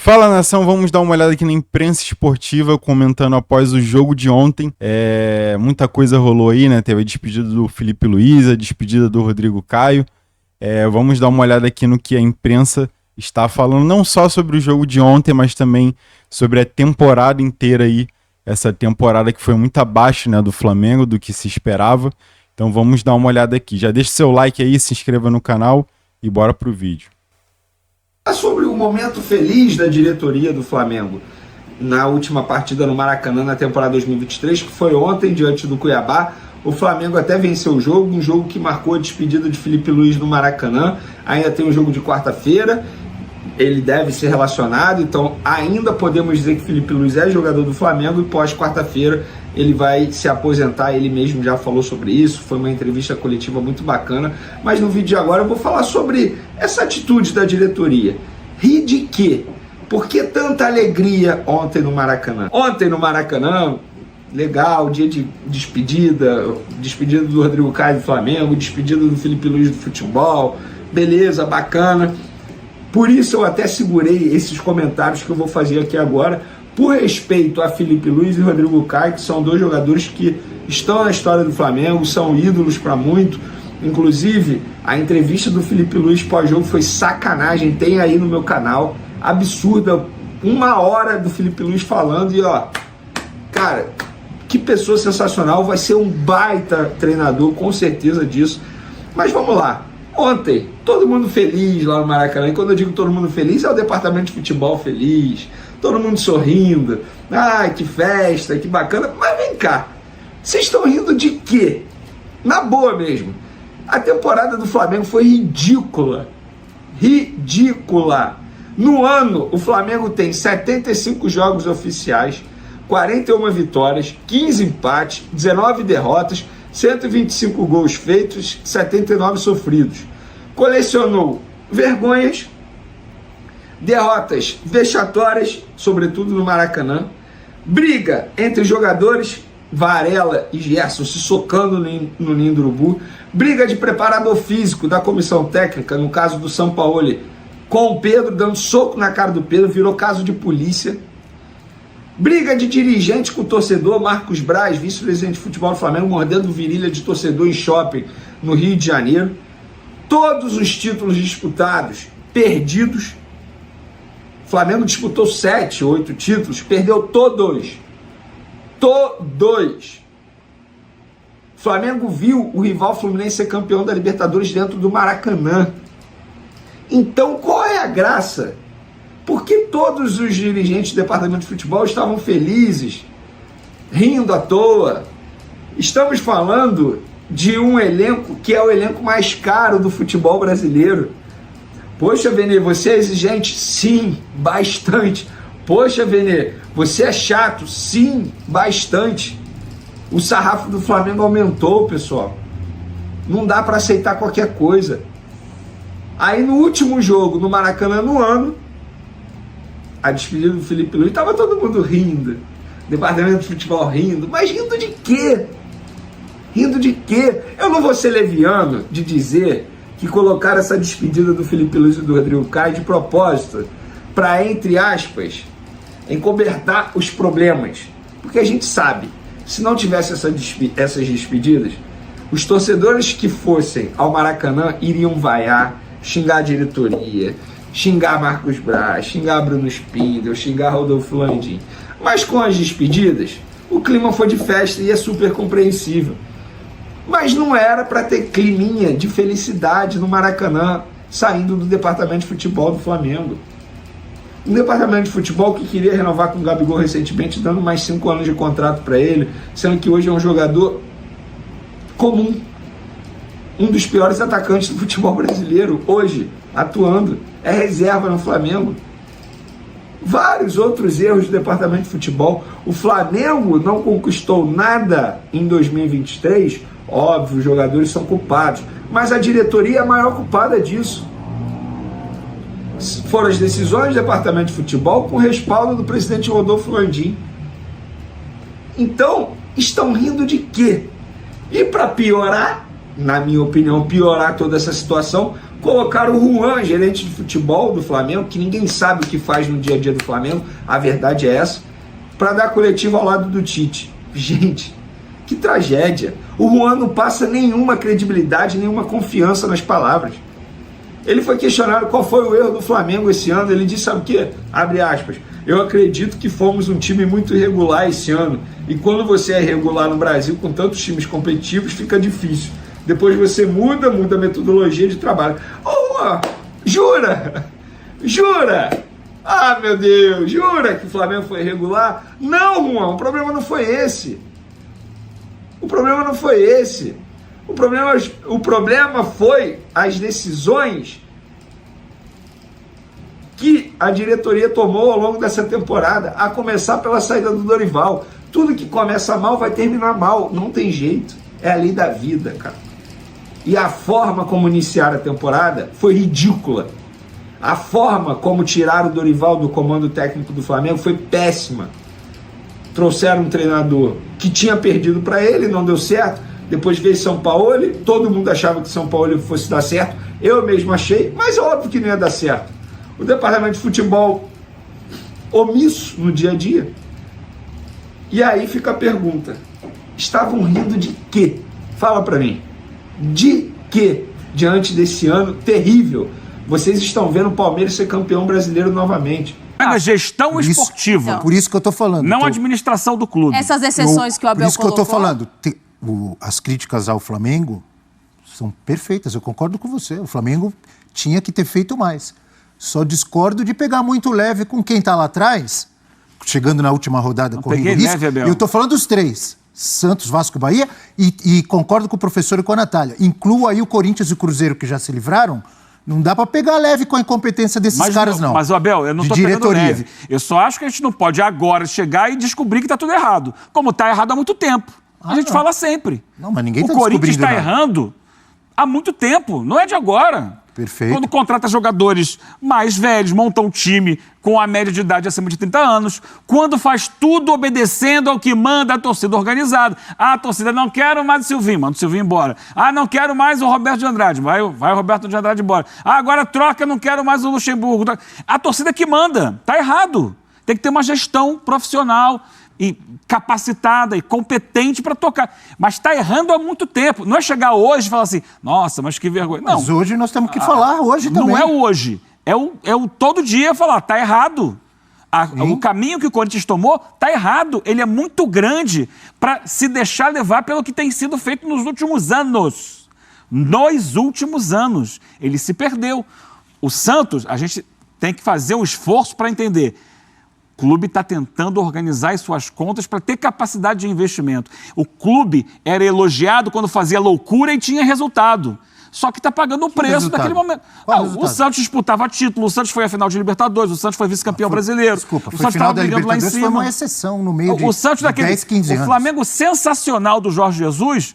Fala, nação, vamos dar uma olhada aqui na imprensa esportiva, comentando após o jogo de ontem. Muita coisa rolou aí, né? Teve a despedida do Felipe Luiz, a despedida do Rodrigo Caio. Vamos dar uma olhada aqui no que a imprensa está falando, não só sobre o jogo de ontem, mas também sobre a temporada inteira aí. Essa temporada que foi muito abaixo, né, do Flamengo, do que se esperava. Então vamos dar uma olhada aqui. Já deixa seu like aí, se inscreva no canal e bora pro vídeo. Sobre o momento feliz da diretoria do Flamengo na última partida no Maracanã na temporada 2023, que foi ontem diante do Cuiabá. O Flamengo até venceu o jogo, um jogo que marcou a despedida de Felipe Luiz no Maracanã. Ainda tem um jogo de quarta-feira, ele deve ser relacionado, então ainda podemos dizer que Felipe Luiz é jogador do Flamengo e pós quarta-feira ele vai se aposentar. Ele mesmo já falou sobre isso, foi uma entrevista coletiva muito bacana. Mas no vídeo de agora eu vou falar sobre essa atitude da diretoria. Ri de quê? Por que tanta alegria ontem no Maracanã? Ontem no Maracanã, legal, dia de despedida do Rodrigo Caio do Flamengo, despedida do Felipe Luiz do futebol, beleza, bacana. Por isso eu até segurei esses comentários que eu vou fazer aqui agora, por respeito a Felipe Luiz e Rodrigo Caio, que são dois jogadores que estão na história do Flamengo, são ídolos para muito. Inclusive, a entrevista do Felipe Luiz pós-jogo foi sacanagem, tem aí no meu canal, absurda, 1 hora do Felipe Luiz falando e cara, que pessoa sensacional, vai ser um baita treinador, com certeza disso. Mas vamos lá, ontem, todo mundo feliz lá no Maracanã, e quando eu digo todo mundo feliz, é o departamento de futebol feliz, todo mundo sorrindo, que festa, que bacana. Mas vem cá, vocês estão rindo de quê? Na boa mesmo, a temporada do Flamengo foi ridícula, ridícula. No ano, o Flamengo tem 75 jogos oficiais, 41 vitórias, 15 empates, 19 derrotas, 125 gols feitos, 79 sofridos. Colecionou vergonhas, derrotas vexatórias, sobretudo no Maracanã, briga entre jogadores, Varela e Gerson se socando no ninho do urubu, briga de preparador físico da comissão técnica, no caso do Sampaoli, com o Pedro, dando soco na cara do Pedro, virou caso de polícia. Briga de dirigente com o torcedor, Marcos Braz, vice-presidente de futebol do Flamengo, mordendo virilha de torcedor em shopping no Rio de Janeiro. Todos os títulos disputados, perdidos. O Flamengo disputou 7, 8 títulos, perdeu todos. Todos. O Flamengo viu o rival Fluminense ser campeão da Libertadores dentro do Maracanã. Então, qual é a graça? Por que todos os dirigentes do departamento de futebol estavam felizes, rindo à toa? Estamos falando de um elenco que é o elenco mais caro do futebol brasileiro. Poxa, Vene, você é exigente? Sim, bastante. Poxa, Vene, você é chato? Sim, bastante. O sarrafo do Flamengo aumentou, pessoal. Não dá para aceitar qualquer coisa. Aí no último jogo, no Maracanã, no ano, a despedida do Felipe Luiz, estava todo mundo rindo. Departamento de futebol rindo. Mas rindo de quê? Rindo de quê? Eu não vou ser leviano de dizer que colocaram essa despedida do Felipe Luiz e do Rodrigo Caio de propósito para, entre aspas, encobertar os problemas. Porque a gente sabe, se não tivesse essas despedidas, os torcedores que fossem ao Maracanã iriam vaiar, xingar a diretoria, xingar Marcos Braz, xingar Bruno Spindel, xingar Rodolfo Landim. Mas com as despedidas, o clima foi de festa e é super compreensível. Mas não era para ter climinha de felicidade no Maracanã, saindo do departamento de futebol do Flamengo. Um departamento de futebol que queria renovar com o Gabigol recentemente, dando mais 5 anos de contrato para ele, sendo que hoje é um jogador comum. Um dos piores atacantes do futebol brasileiro, hoje, atuando, é reserva no Flamengo. Vários outros erros do departamento de futebol. O Flamengo não conquistou nada em 2023, óbvio, os jogadores são culpados, mas a diretoria é a maior culpada disso. Foram as decisões do departamento de futebol com respaldo do presidente Rodolfo Landim. Então, estão rindo de quê? E para piorar, na minha opinião, piorar toda essa situação, colocaram o Juan, gerente de futebol do Flamengo, que ninguém sabe o que faz no dia a dia do Flamengo, a verdade é essa, para dar coletiva ao lado do Tite. Gente, que tragédia. O Juan não passa nenhuma credibilidade, nenhuma confiança nas palavras. Ele foi questionado qual foi o erro do Flamengo esse ano. Ele disse, sabe o quê? Abre aspas. Eu acredito que fomos um time muito irregular esse ano. E quando você é irregular no Brasil, com tantos times competitivos, fica difícil. Depois você muda a metodologia de trabalho. Oh, jura? Jura? Ah, meu Deus, jura que o Flamengo foi irregular? Não, Juan, o problema não foi esse. O problema não foi esse. O problema foi as decisões que a diretoria tomou ao longo dessa temporada, a começar pela saída do Dorival. Tudo que começa mal vai terminar mal, não tem jeito. É a lei da vida, cara. E a forma como iniciaram a temporada foi ridícula. A forma como tiraram o Dorival do comando técnico do Flamengo foi péssima. Trouxeram um treinador que tinha perdido para ele, não deu certo. Depois veio São Paulo, todo mundo achava que São Paulo fosse dar certo. Eu mesmo achei, mas é óbvio que não ia dar certo. O departamento de futebol omisso no dia a dia. E aí fica a pergunta: estavam rindo de quê? Fala para mim. De quê? Diante desse ano terrível. Vocês estão vendo o Palmeiras ser campeão brasileiro novamente. A gestão esportiva. Então, por isso que eu tô falando. Não a administração do clube. Essas exceções que o Abel colocou... Por isso que eu tô falando. As críticas ao Flamengo são perfeitas, eu concordo com você. O Flamengo tinha que ter feito mais. Só discordo de pegar muito leve com quem tá lá atrás, chegando na última rodada, correndo risco. Eu tô falando dos três. Santos, Vasco e Bahia, e concordo com o professor e com a Natália. Incluo aí o Corinthians e o Cruzeiro, que já se livraram. Não dá para pegar leve com a incompetência desses caras, não. Mas, Abel, eu não tô pegando leve. Eu só acho que a gente não pode agora chegar e descobrir que tá tudo errado. Como tá errado há muito tempo. A gente fala sempre. Não, mas ninguém tá descobrindo. O Corinthians está errando há muito tempo, não é de agora. Perfeito. Quando contrata jogadores mais velhos, monta um time com a média de idade acima de 30 anos, quando faz tudo obedecendo ao que manda a torcida organizada. Ah, a torcida, não quero mais o Silvinho, manda o Silvinho embora. Ah, não quero mais o Roberto de Andrade, vai o Roberto de Andrade embora. Ah, agora troca, não quero mais o Luxemburgo. A torcida que manda, tá errado. Tem que ter uma gestão profissional e capacitada e competente para tocar. Mas está errando há muito tempo. Não é chegar hoje e falar assim, nossa, mas que vergonha. Não. Mas hoje nós temos que falar, hoje também. Não é hoje. É o todo dia falar, está errado. O caminho que o Corinthians tomou está errado. Ele é muito grande para se deixar levar pelo que tem sido feito nos últimos anos. Nos últimos anos. Ele se perdeu. O Santos, a gente tem que fazer um esforço para entender. O clube está tentando organizar as suas contas para ter capacidade de investimento. O clube era elogiado quando fazia loucura e tinha resultado. Só que está pagando o preço daquele momento. O Santos disputava título, o Santos foi à final de Libertadores, o Santos foi vice-campeão brasileiro. Desculpa, o Santos estava brigando lá em cima. Foi uma exceção no meio o Santos de 10, 15 anos. O Flamengo sensacional do Jorge Jesus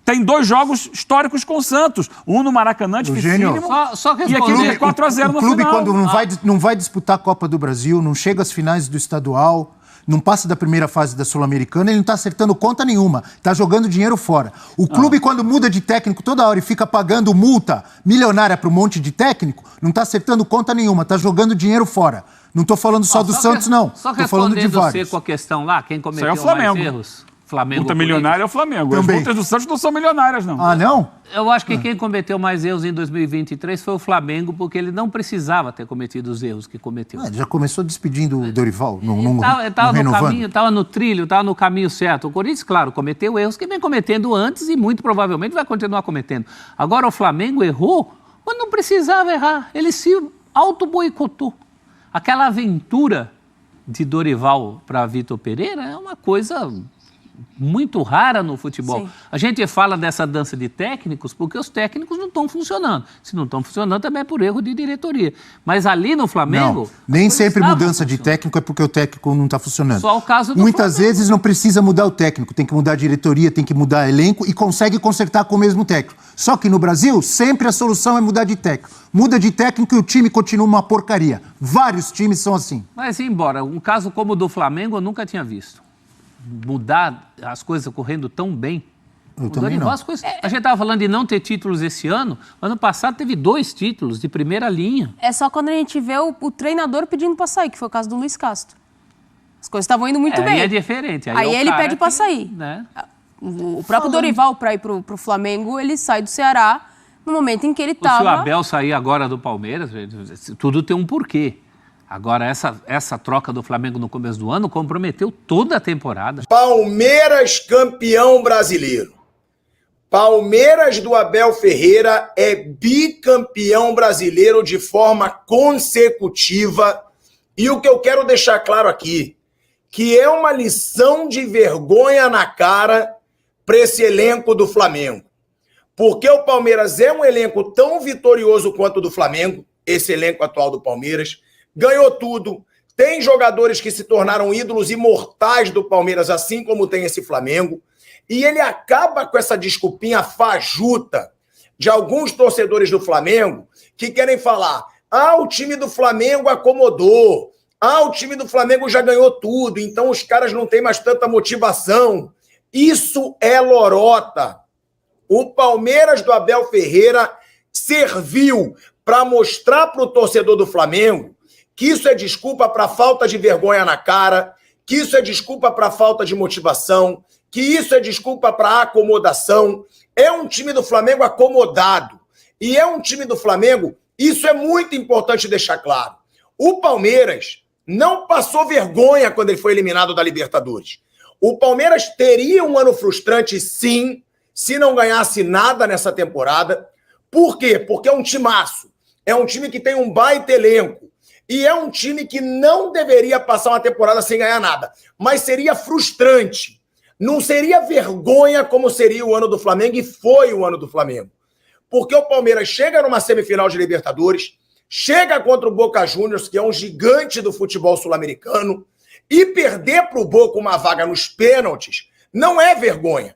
tem 2 jogos históricos com o Santos. Um no Maracanã, dificílimo, e aquele 4-0 no final. O clube, quando não vai disputar a Copa do Brasil, não chega às finais do estadual, não passa da primeira fase da Sul-Americana, ele não está acertando conta nenhuma, está jogando dinheiro fora. O clube, quando muda de técnico toda hora e fica pagando multa milionária para um monte de técnico, não está acertando conta nenhuma, está jogando dinheiro fora. Não estou falando só do Santos, não. Estou falando de vários. Só com a questão lá, quem cometeu mais erros... Flamengo. Multa milionária é o Flamengo. Também. As multas do Santos não são milionárias, não. Ah, não? Eu acho que quem cometeu mais erros em 2023 foi o Flamengo, porque ele não precisava ter cometido os erros que cometeu. Ele já começou despedindo o Dorival, estava no trilho, estava no caminho certo. O Corinthians, claro, cometeu erros que vem cometendo antes e muito provavelmente vai continuar cometendo. Agora o Flamengo errou quando não precisava errar. Ele se auto-boicotou. Aquela aventura de Dorival para Vitor Pereira é uma coisa muito rara no futebol. Sim. A gente fala dessa dança de técnicos porque os técnicos não estão funcionando. Se não estão funcionando, também é por erro de diretoria. Mas ali no Flamengo... Não, nem sempre mudança de técnico é porque o técnico não está funcionando. Só o caso do Muitas Flamengo. vezes não precisa mudar o técnico, tem que mudar a diretoria, tem que mudar elenco e consegue consertar com o mesmo técnico. Só que no Brasil, sempre a solução é mudar de técnico. Muda de técnico e o time continua uma porcaria. Vários times são assim. Mas, embora, um caso como o do Flamengo eu nunca tinha visto. Mudar as coisas correndo tão bem Eu também não. A gente estava falando de não ter títulos esse ano. Ano passado teve 2 títulos de primeira linha. É só quando a gente vê o treinador pedindo para sair, que foi o caso do Luiz Castro. As coisas estavam indo muito bem. Aí é diferente. Aí ele pede para sair. Né? O próprio Dorival, para ir pro Flamengo, ele sai do Ceará no momento em que ele estava... Se o Abel sair agora do Palmeiras, tudo tem um porquê. Agora, essa troca do Flamengo no começo do ano comprometeu toda a temporada. Palmeiras campeão brasileiro. Palmeiras do Abel Ferreira é bicampeão brasileiro de forma consecutiva. E o que eu quero deixar claro aqui, que é uma lição de vergonha na cara para esse elenco do Flamengo. Porque o Palmeiras é um elenco tão vitorioso quanto o do Flamengo, esse elenco atual do Palmeiras, ganhou tudo, tem jogadores que se tornaram ídolos imortais do Palmeiras, assim como tem esse Flamengo, e ele acaba com essa desculpinha fajuta de alguns torcedores do Flamengo que querem falar: o time do Flamengo acomodou, o time do Flamengo já ganhou tudo, então os caras não têm mais tanta motivação. Isso é lorota. O Palmeiras do Abel Ferreira serviu para mostrar para o torcedor do Flamengo que isso é desculpa para falta de vergonha na cara, que isso é desculpa para falta de motivação, que isso é desculpa para acomodação. É um time do Flamengo acomodado. E é um time do Flamengo, isso é muito importante deixar claro. O Palmeiras não passou vergonha quando ele foi eliminado da Libertadores. O Palmeiras teria um ano frustrante, sim, se não ganhasse nada nessa temporada. Por quê? Porque é um timaço. É um time que tem um baita elenco. E é um time que não deveria passar uma temporada sem ganhar nada. Mas seria frustrante. Não seria vergonha como seria o ano do Flamengo, e foi o ano do Flamengo. Porque o Palmeiras chega numa semifinal de Libertadores, chega contra o Boca Juniors, que é um gigante do futebol sul-americano, e perder para o Boca uma vaga nos pênaltis não é vergonha.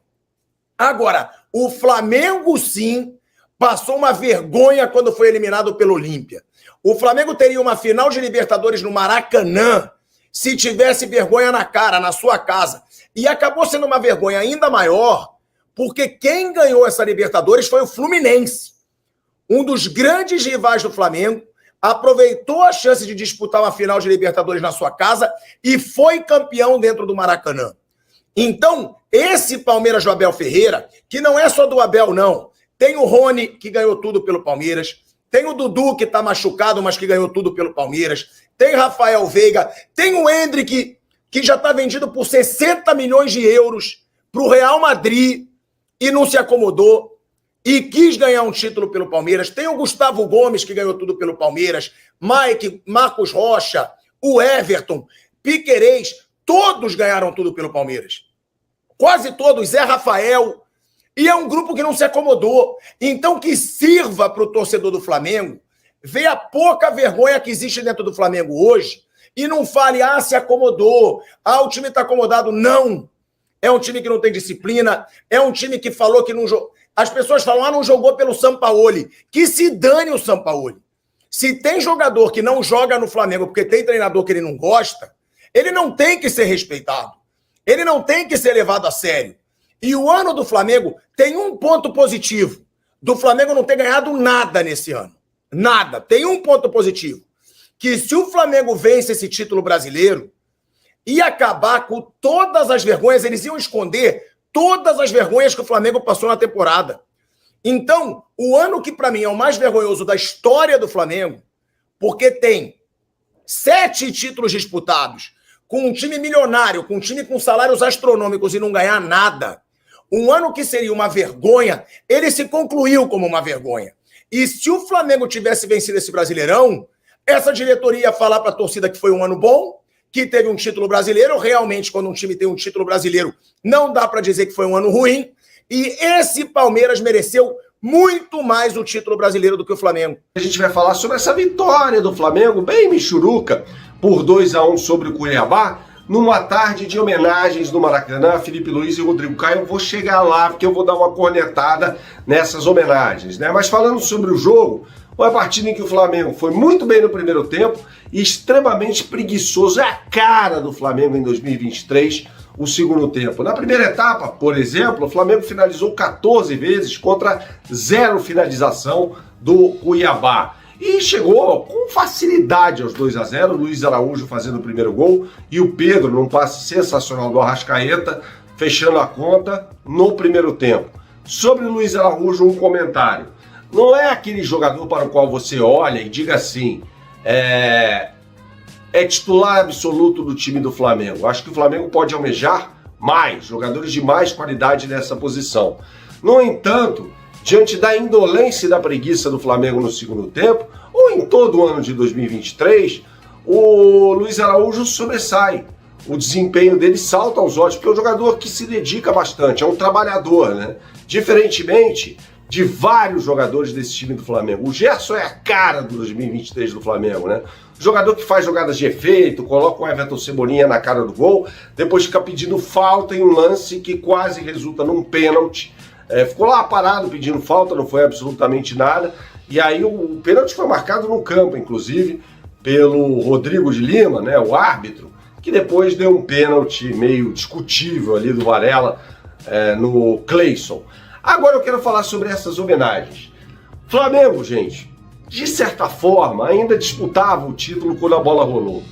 Agora, o Flamengo, sim, passou uma vergonha quando foi eliminado pelo Olímpia. O Flamengo teria uma final de Libertadores no Maracanã se tivesse vergonha na cara, na sua casa. E acabou sendo uma vergonha ainda maior, porque quem ganhou essa Libertadores foi o Fluminense. Um dos grandes rivais do Flamengo, aproveitou a chance de disputar uma final de Libertadores na sua casa e foi campeão dentro do Maracanã. Então, esse Palmeiras do Abel Ferreira, que não é só do Abel, não. Tem o Rony, que ganhou tudo pelo Palmeiras. Tem o Dudu, que está machucado, mas que ganhou tudo pelo Palmeiras. Tem Rafael Veiga. Tem o Endrick, que já está vendido por 60 milhões de euros para o Real Madrid e não se acomodou e quis ganhar um título pelo Palmeiras. Tem o Gustavo Gomes, que ganhou tudo pelo Palmeiras. Marcos Rocha, o Everton, Piquerez, todos ganharam tudo pelo Palmeiras. Quase todos, Zé Rafael. E é um grupo que não se acomodou. Então que sirva para o torcedor do Flamengo ver a pouca vergonha que existe dentro do Flamengo hoje e não fale: se acomodou, o time está acomodado. Não. É um time que não tem disciplina, é um time que falou que não jogou. As pessoas falam: não jogou pelo Sampaoli. Que se dane o Sampaoli. Se tem jogador que não joga no Flamengo porque tem treinador que ele não gosta, ele não tem que ser respeitado. Ele não tem que ser levado a sério. E o ano do Flamengo tem um ponto positivo. Do Flamengo não ter ganhado nada nesse ano. Nada. Tem um ponto positivo. Que se o Flamengo vence esse título brasileiro, ia acabar com todas as vergonhas, eles iam esconder todas as vergonhas que o Flamengo passou na temporada. Então, o ano que para mim é o mais vergonhoso da história do Flamengo, porque tem 7 títulos disputados, com um time milionário, com um time com salários astronômicos e não ganhar nada. Um ano que seria uma vergonha, ele se concluiu como uma vergonha. E se o Flamengo tivesse vencido esse Brasileirão, essa diretoria ia falar para a torcida que foi um ano bom, que teve um título brasileiro. Realmente, quando um time tem um título brasileiro, não dá para dizer que foi um ano ruim. E esse Palmeiras mereceu muito mais o título brasileiro do que o Flamengo. A gente vai falar sobre essa vitória do Flamengo, bem michuruca, por 2-1 sobre o Cuiabá, numa tarde de homenagens no Maracanã, Felipe Luiz e Rodrigo Caio. Eu vou chegar lá, porque eu vou dar uma cornetada nessas homenagens, né? Mas falando sobre o jogo, uma partida em que o Flamengo foi muito bem no primeiro tempo e extremamente preguiçoso. É a cara do Flamengo em 2023. o segundo tempo. Na primeira etapa, por exemplo, o Flamengo finalizou 14 vezes contra 0 finalização do Cuiabá. E chegou com facilidade aos 2-0, Luiz Araújo fazendo o primeiro gol e o Pedro, num passe sensacional do Arrascaeta, fechando a conta no primeiro tempo. Sobre o Luiz Araújo, um comentário. Não é aquele jogador para o qual você olha e diga assim, é titular absoluto do time do Flamengo. Acho que o Flamengo pode almejar mais, jogadores de mais qualidade nessa posição. No entanto, diante da indolência e da preguiça do Flamengo no segundo tempo, ou em todo o ano de 2023, o Luiz Araújo sobressai. O desempenho dele salta aos olhos, porque é um jogador que se dedica bastante, é um trabalhador, né? Diferentemente de vários jogadores desse time do Flamengo. O Gerson é a cara do 2023 do Flamengo, né? Jogador que faz jogadas de efeito, coloca o Everton Cebolinha na cara do gol, depois fica pedindo falta em um lance que quase resulta num pênalti. Ficou lá parado pedindo falta, não foi absolutamente nada. E aí o pênalti foi marcado no campo, inclusive, pelo Rodrigo de Lima, né, o árbitro, que depois deu um pênalti meio discutível ali do Varela no Cleison. Agora eu quero falar sobre essas homenagens. Flamengo, gente, de certa forma, ainda disputava o título quando a bola rolou.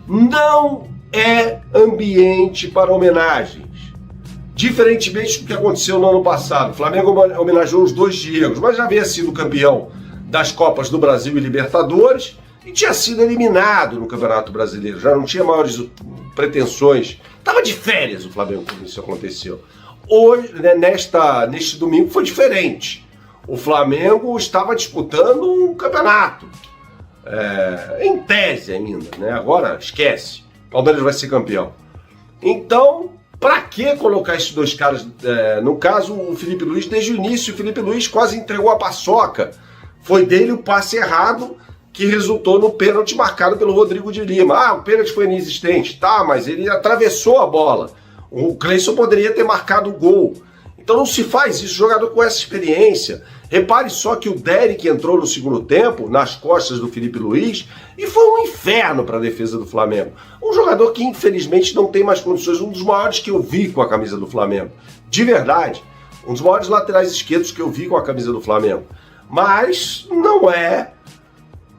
Não é ambiente para homenagens. Diferentemente do que aconteceu no ano passado. O Flamengo homenageou os 2 Diegos, mas já havia sido campeão das Copas do Brasil e Libertadores e tinha sido eliminado no Campeonato Brasileiro. Já não tinha maiores pretensões. Estava de férias o Flamengo quando isso aconteceu. Hoje, né, neste domingo foi diferente. O Flamengo estava disputando um campeonato. Em tese ainda, né? Agora esquece. O Palmeiras vai ser campeão. Então, para que colocar esses 2 caras? No caso, o Felipe Luiz, desde o início, o Felipe Luiz quase entregou a paçoca. Foi dele o passe errado que resultou no pênalti marcado pelo Rodrigo de Lima. O pênalti foi inexistente. Tá, mas ele atravessou a bola. O Cleison poderia ter marcado o gol. Então não se faz isso, jogador com essa experiência. Repare só que o Derek entrou no segundo tempo, nas costas do Felipe Luiz, e foi um inferno para a defesa do Flamengo. Um jogador que infelizmente não tem mais condições, um dos maiores que eu vi com a camisa do Flamengo. De verdade, um dos maiores laterais esquerdos que eu vi com a camisa do Flamengo. Mas não é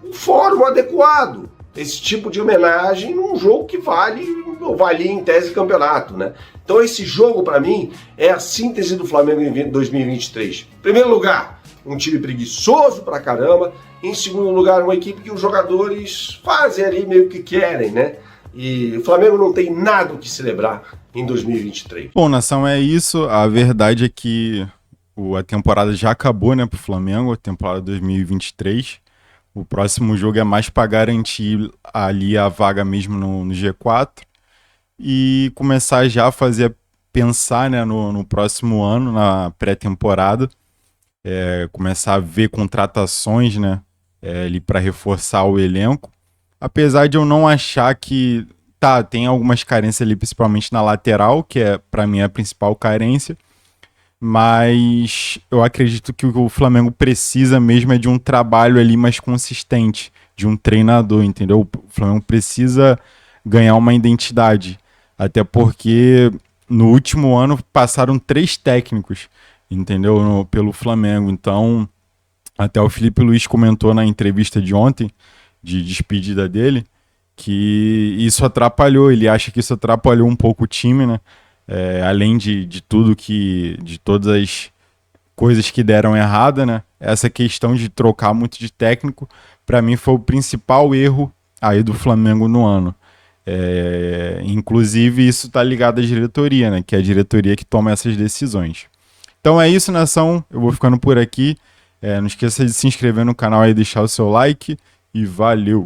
o fórum adequado. Esse tipo de homenagem num jogo que valia em tese campeonato, né? Então esse jogo, para mim, é a síntese do Flamengo em 2023. Em primeiro lugar, um time preguiçoso pra caramba. Em segundo lugar, uma equipe que os jogadores fazem ali meio que querem, né? E o Flamengo não tem nada o que celebrar em 2023. Bom, nação, é isso. A verdade é que a temporada já acabou, né, pro Flamengo, a temporada 2023. O próximo jogo é mais para garantir ali a vaga mesmo no G4 e começar já a pensar, né, no próximo ano, na pré-temporada, começar a ver contratações, né, ali para reforçar o elenco. Apesar de eu não achar que tem algumas carências ali, principalmente na lateral, que é para mim a principal carência. Mas eu acredito que o que o Flamengo precisa mesmo é de um trabalho ali mais consistente, de um treinador, entendeu? O Flamengo precisa ganhar uma identidade, até porque no último ano passaram 3 técnicos, entendeu? Pelo Flamengo. Então, até o Felipe Luiz comentou na entrevista de ontem, de despedida dele, que isso atrapalhou, ele acha que isso atrapalhou um pouco o time, né? Além de tudo de todas as coisas que deram errada, né? Essa questão de trocar muito de técnico, para mim foi o principal erro aí do Flamengo no ano. Inclusive isso tá ligado à diretoria, né? Que é a diretoria que toma essas decisões. Então é isso, nação. Eu vou ficando por aqui. Não esqueça de se inscrever no canal e deixar o seu like. E valeu!